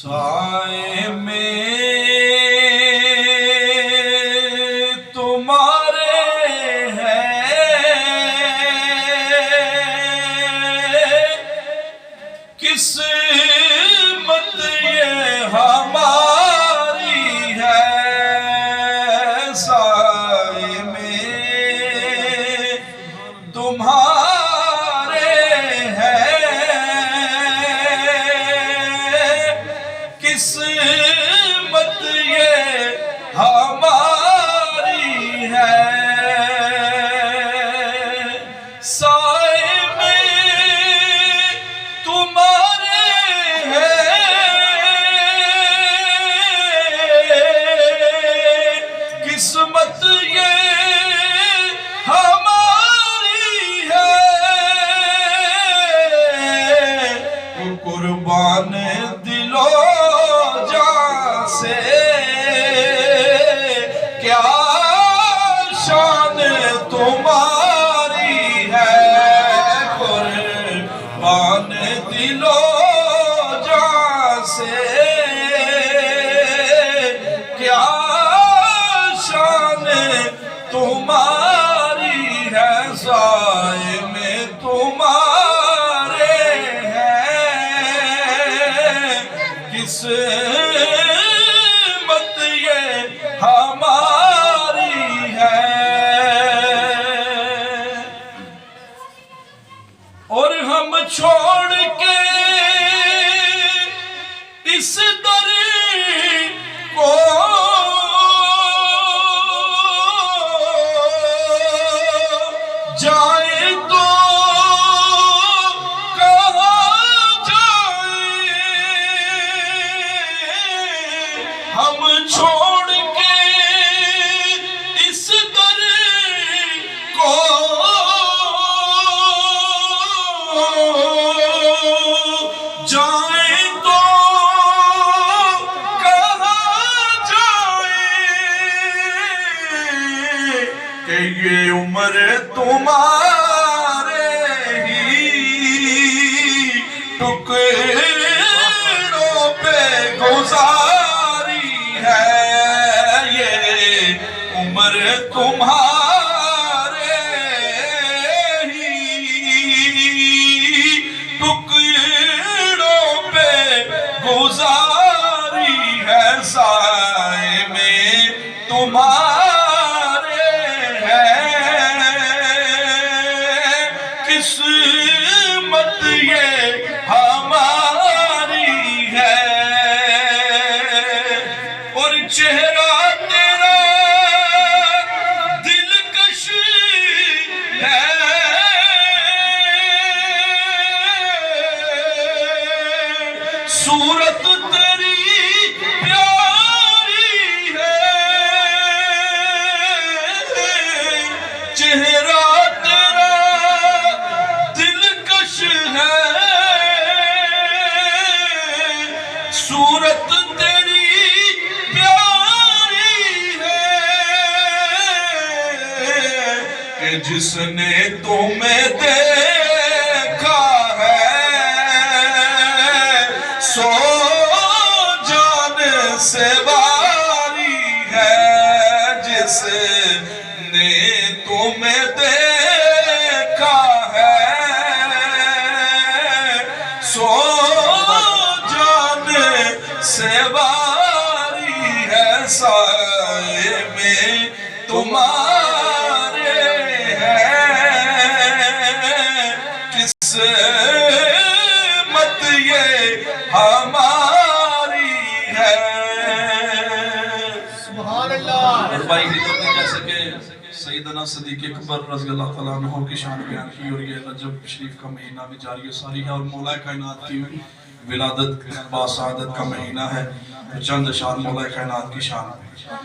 سائے میں تمہارے ہیں قسمت یہ ہماری ہے، سائے میں تمہارے قسمت یہ ہماری ہے، سائے میں تمہارے ہیں قسمت یہ ہماری ہے، قربان دلو سے کیا شان تمہاری ہے، قربان دل و جاں سے کیا شان تمہاری ہے، سائے میں تمہارے ہیں قسمت یہ ہماری ہے، اور ہم چھوڑ کے اس در کو جائیں تو ہم چھوڑ کے اس در کو جائیں تو کہاں جائیں کہ یہ عمر تمہارے ہی ٹکڑوں پہ گزاری ہے، یہ عمر تمہارے ہی ٹکڑوں پہ گزاری ہے، سائے میں تمہارے ہیں قسمت یہ ہماری ہے، اور چہرہ تیرا دلکش ہے، صورت تیری پیاری ہے، چہرہ تیرا دلکش ہے، صورت تیری پیاری ہے، کہ جس نے تمہیں دیکھا ہے سو جان سے واری ہے، جس نے تمہیں دیکھا ہے سو جان سے واری ہے، سائے میں تمہارے ہیں قسمت یہ ہماری ہے، سبحان اللہ۔ بھائی جیسے کہ سیدنا صدیق اکبر رضی اللہ تعالیٰ عنہ کی شان بیان کی، اور یہ رجب شریف کا مہینہ بھی جاری و ساری ہے، اور مولا کائنات کی ولادت با سعادت کا مہینہ ہے، چند اشعار مولا کائنات کی شان